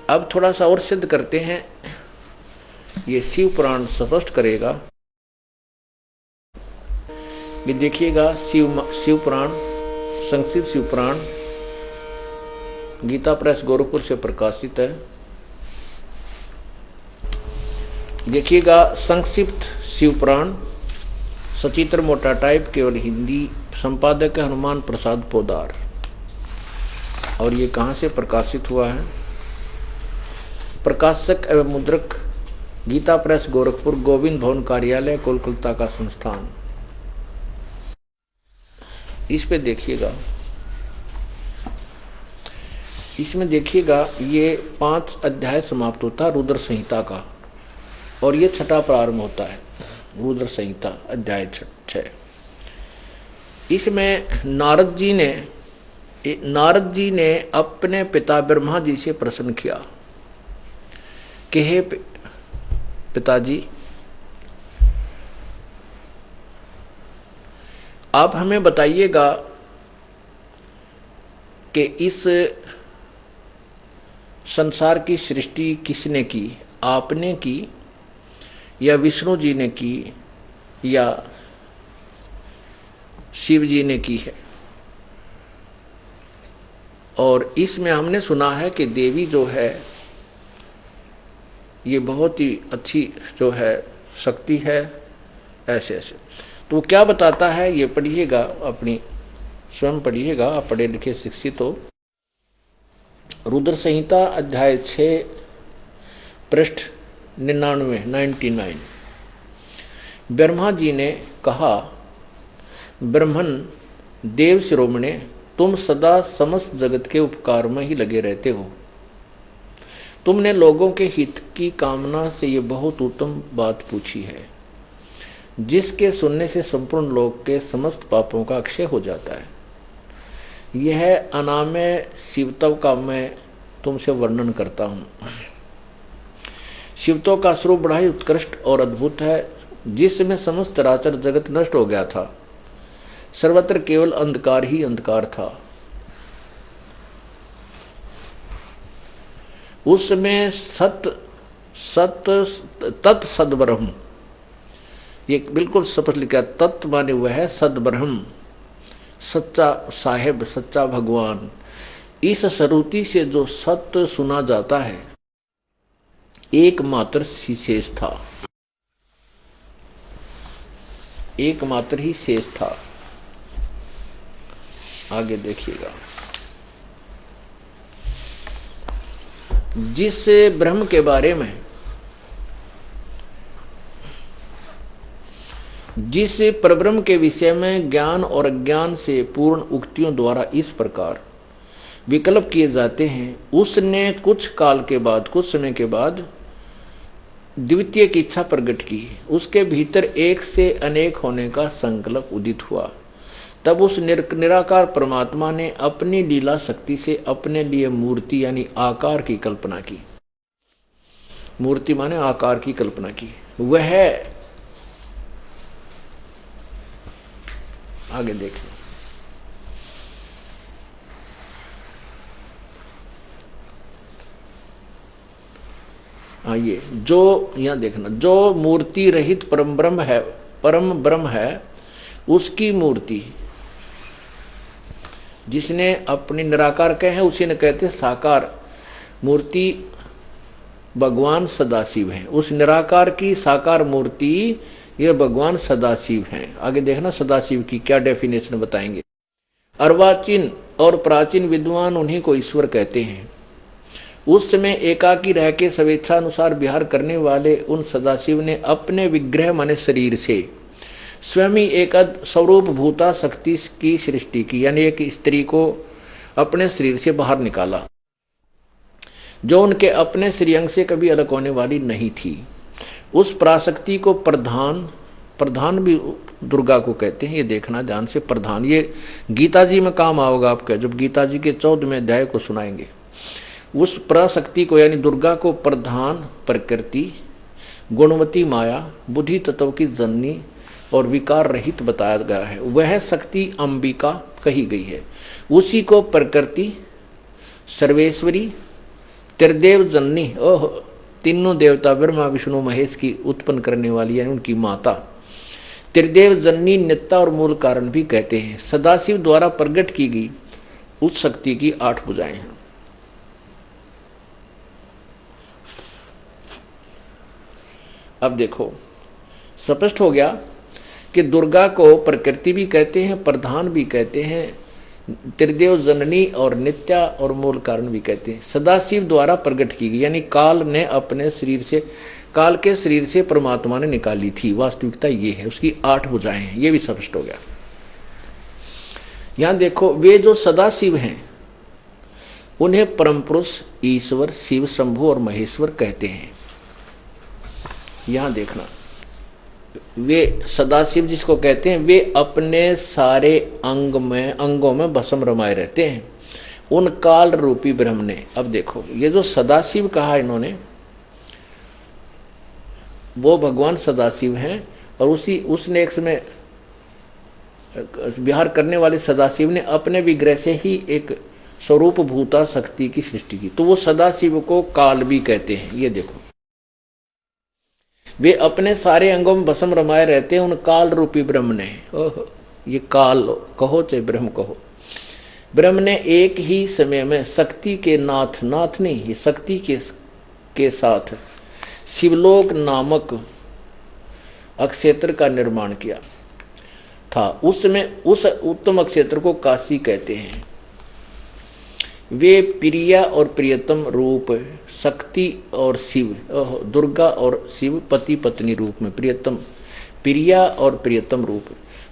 अब थोड़ा सा और सिद्ध करते हैं, ये शिव पुराण स्पष्ट करेगा। ये देखिएगा, शिव पुराण, संक्षिप्त शिव पुराण गीता प्रेस गोरखपुर से प्रकाशित है। देखिएगा, संक्षिप्त शिव पुराण, सचित्र मोटा टाइप, केवल हिंदी, संपादक है हनुमान प्रसाद पोदार। और ये कहाँ से प्रकाशित हुआ है? प्रकाशक एवं मुद्रक गीता प्रेस गोरखपुर, गोविंद भवन कार्यालय, कोलकाता का संस्थान। इस पे देखिएगा, इसमें देखिएगा, ये 5 अध्याय समाप्त होता है रुद्र संहिता का, और ये 6ठा प्रारंभ होता है रुद्र संहिता अध्याय 6। इसमें नारद जी ने अपने पिता ब्रह्मा जी से प्रश्न किया कि हे पिताजी, आप हमें बताइएगा कि इस संसार की सृष्टि किसने की? आपने की या विष्णु जी ने की या शिव जी ने की है? और इसमें हमने सुना है कि देवी जो है ये बहुत ही अच्छी जो है शक्ति है, ऐसे ऐसे। तो क्या बताता है ये पढ़िएगा, अपनी स्वयं पढ़िएगा, आप पढ़े लिखे शिक्षित हो। रुद्र संहिता अध्याय 6 पृष्ठ 99। ब्रह्मा जी ने कहा, ब्रह्मन देव शिरोमणे, तुम सदा समस्त जगत के उपकार में ही लगे रहते हो। तुमने लोगों के हित की कामना से ये बहुत उत्तम बात पूछी है, जिसके सुनने से संपूर्ण लोक के समस्त पापों का अक्षय हो जाता है। यह अनामय शिवत्व का मैं तुमसे वर्णन करता हूं। शिवत्व का स्वरूप बड़ा ही उत्कृष्ट और अद्भुत है, जिसमें समस्त चराचर जगत नष्ट हो गया था। सर्वत्र केवल अंधकार ही अंधकार था। उसमें तत् सद्ब्रह्म, ये बिल्कुल स्पष्ट लिखा, तत्व माने वह है सद्ब्रह्म, सच्चा साहेब, सच्चा भगवान। इस श्रुति से जो सत्य सुना जाता है एकमात्र ही शेष था, एकमात्र ही शेष था। आगे देखिएगा, जिस ब्रह्म के बारे में, जिस परब्रह्म के विषय में ज्ञान और अज्ञान से पूर्ण उक्तियों द्वारा इस प्रकार विकल्प किए जाते हैं, उसने कुछ काल के बाद, कुछ समय के बाद द्वितीय की इच्छा प्रकट की। उसके भीतर एक से अनेक होने का संकल्प उदित हुआ। तब उस निराकार परमात्मा ने अपनी लीला शक्ति से अपने लिए मूर्ति यानी आकार की कल्पना की। मूर्ति माने आकार की कल्पना की। वह आगे देख लो, आइए, जो यहां देखना, जो मूर्ति रहित परम ब्रह्म है, उसकी मूर्ति, जिसने अपनी निराकार कहे हैं उसी ने कहते साकार मूर्ति भगवान सदाशिव है। उस निराकार की साकार मूर्ति यह भगवान सदाशिव हैं। आगे देखना सदाशिव की क्या डेफिनेशन बताएंगे। अर्वाचीन और प्राचीन विद्वान उन्हीं को ईश्वर कहते हैं। उस समय एकाकी रह के स्वेच्छा अनुसार विहार करने वाले उन सदाशिव ने अपने विग्रह माने शरीर से स्वयं ही एक स्वरूप भूता शक्ति की सृष्टि की, यानी एक स्त्री को अपने शरीर से बाहर निकाला, जो उनके अपने श्रीअंग से कभी अलग होने वाली नहीं थी। उस पराशक्ति को प्रधान भी दुर्गा को कहते हैं। ये देखना ध्यान से, प्रधान, ये गीता जी में काम आओगा आपका, जब गीता जी के 14वें अध्याय को सुनाएंगे। उस पराशक्ति को यानी दुर्गा को प्रधान, प्रकृति, गुणवती माया, बुद्धि तत्व की जननी और विकार रहित बताया गया है। वह शक्ति अंबिका कही गई है। उसी को प्रकृति, सर्वेश्वरी, त्रिदेव जननी, ओह, तीनों देवता ब्रह्मा विष्णु महेश की उत्पन्न करने वाली है, उनकी माता। त्रिदेव जननी नित्या और मूल कारण भी कहते हैं। सदाशिव द्वारा प्रकट की गई उस शक्ति की 8 भुजाएं हैं। अब देखो स्पष्ट हो गया कि दुर्गा को प्रकृति भी कहते हैं, प्रधान भी कहते हैं, त्रिदेव जननी और नित्या और मूल कारण भी कहते हैं। सदाशिव द्वारा प्रकट की गई, यानी काल ने अपने शरीर से, काल के शरीर से परमात्मा ने निकाली थी, वास्तविकता ये है। उसकी 8 भुजाएं हैं, ये भी स्पष्ट हो गया। यहां देखो, वे जो सदाशिव हैं उन्हें परम पुरुष, ईश्वर, शिव, शंभु और महेश्वर कहते हैं। यहां देखना, वे सदाशिव जिसको कहते हैं, वे अपने सारे अंगों में भस्म रमाए रहते हैं, उन काल रूपी ब्रह्म ने। अब देखो, ये जो सदाशिव कहा इन्होंने, वो भगवान सदाशिव हैं, और उसने एक समय विहार करने वाले सदाशिव ने अपने विग्रह से ही एक स्वरूप भूता शक्ति की सृष्टि की, तो वो सदाशिव को काल भी कहते हैं। ये देखो, वे अपने सारे अंगों में भस्म रमाए रहते हैं, उन काल रूपी ब्रह्म ने। ओह, ये काल कहो चाहे ब्रह्म कहो, ब्रह्म ने एक ही समय में शक्ति के नाथ नहीं, ये शक्ति के साथ शिवलोक नामक अक्षेत्र का निर्माण किया था। उसमें उस उत्तम अक्षेत्र को काशी कहते हैं। वे प्रिया और प्रियतम रूप शक्ति और शिव, दुर्गा और शिव पति पत्नी रूप में, प्रियतम, प्रिया और प्रियतम रूप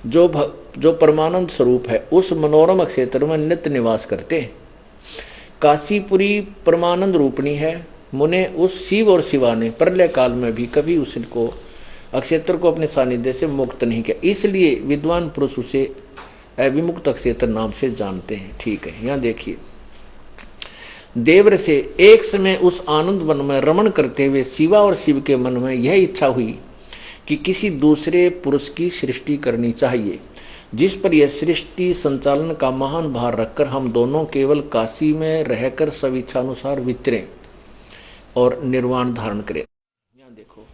जो परमानंद स्वरूप है, उस मनोरम क्षेत्र में नित्य निवास करते हैं। काशीपुरी परमानंद रूपणी है। मुने उस शिव और शिवा ने प्रलय काल में भी कभी उसको अक्षेत्र को अपने सानिध्य से मुक्त नहीं किया, इसलिए विद्वान पुरुष उसे अविमुक्त अक्षेत्र नाम से जानते हैं। ठीक है, यहाँ देखिए, देवर से एक समय उस आनंद वन में रमण करते हुए शिवा और शिव के मन में यह इच्छा हुई कि किसी दूसरे पुरुष की सृष्टि करनी चाहिए, जिस पर यह सृष्टि संचालन का महान भार रखकर हम दोनों केवल काशी में रहकर स्वेच्छानुसार विचरें और निर्वाण धारण करें। यहाँ देखो,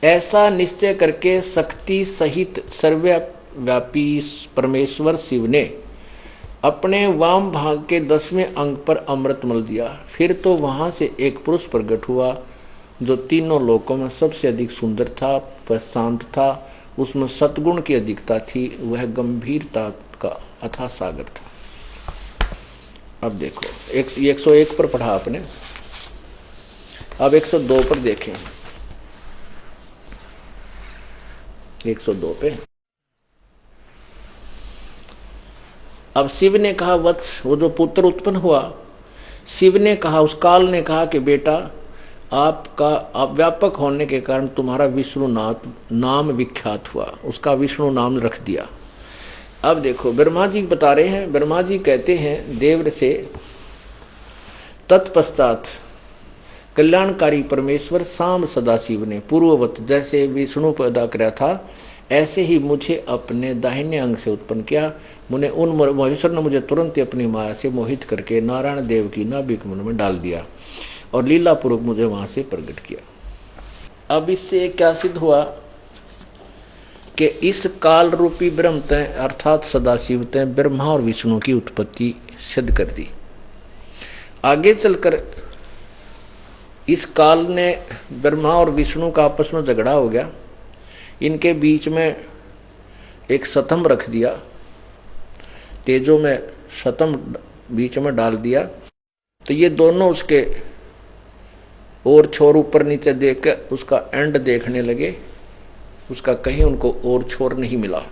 ऐसा निश्चय करके शक्ति सहित सर्वव्यापी परमेश्वर शिव ने अपने वाम भाग के 10वें अंग पर अमृत मल दिया। फिर तो वहां से एक पुरुष प्रकट हुआ जो तीनों लोकों में सबसे अधिक सुंदर था, शांत था, उसमें सद्गुण की अधिकता थी, वह गंभीरता का अथाह सागर था। अब देखो, 101 पर पढ़ा आपने, अब 102 पर देखें। 102 पे अब शिव ने कहा, वत्स, वो जो पुत्र उत्पन्न हुआ, शिव ने कहा, उस काल ने कहा कि बेटा, आप व्यापक होने के कारण तुम्हारा विष्णुनाथ नाम विख्यात हुआ, उसका विष्णु नाम रख दिया। अब देखो, ब्रह्मा जी बता रहे हैं, ब्रह्मा जी कहते हैं देवर से, तत्पश्चात कल्याणकारी परमेश्वर शाम सदाशिव ने पूर्ववत जैसे विष्णु पैदा किया था, ऐसे ही मुझे अपने दाहिने अंग से उत्पन्न किया। उन महेश्वर ने मुझे तुरंत ही अपनी माया से मोहित करके नारायण देव की नाभिक मन में डाल दिया और लीला पूर्वक मुझे वहां से प्रकट किया। अब इससे क्या सिद्ध हुआ कि इस काल रूपी ब्रह्म तय अर्थात सदाशिव तय ब्रह्मा और विष्णु की उत्पत्ति सिद्ध कर दी। आगे चलकर इस काल ने ब्रह्मा और विष्णु का आपस में झगड़ा हो गया, इनके बीच में एक सतम रख दिया, तेजो में सतम बीच में डाल दिया, तो ये दोनों उसके और छोर ऊपर नीचे देख कर उसका एंड देखने लगे, उसका कहीं उनको और छोर नहीं मिला।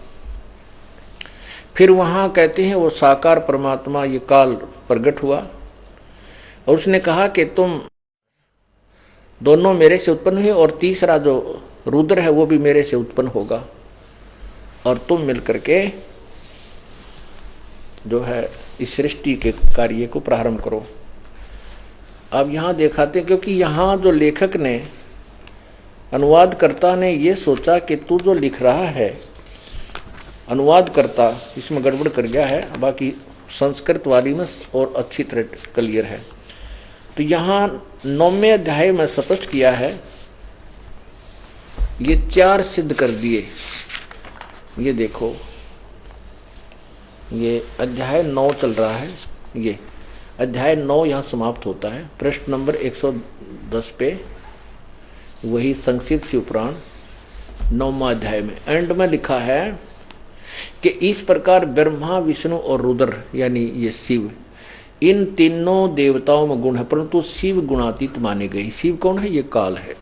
फिर वहां कहते हैं वो साकार परमात्मा ये काल प्रकट हुआ और उसने कहा कि तुम दोनों मेरे से उत्पन्न हुए और तीसरा जो रुद्र है वो भी मेरे से उत्पन्न होगा और तुम मिलकर के जो है इस सृष्टि के कार्य को प्रारंभ करो। अब यहां दिखाते, क्योंकि यहां जो लेखक ने अनुवादकर्ता ने ये सोचा कि तू जो लिख रहा है, अनुवादकर्ता इसमें गड़बड़ कर गया है, बाकी संस्कृत वाली में और अच्छी तरह क्लियर है। तो यहां 9वें अध्याय में स्पष्ट किया है, ये 4 सिद्ध कर दिए। ये देखो, ये अध्याय 9 चल रहा है, ये अध्याय 9 यहां समाप्त होता है। प्रश्न नंबर 110 पे वही संक्षिप्त शिवपुराण 9वां अध्याय में एंड में लिखा है कि इस प्रकार ब्रह्मा, विष्णु और रुद्र यानी ये शिव, इन तीनों देवताओं में गुण है, परंतु शिव गुणातीत माने गए। शिव कौन है? ये काल है।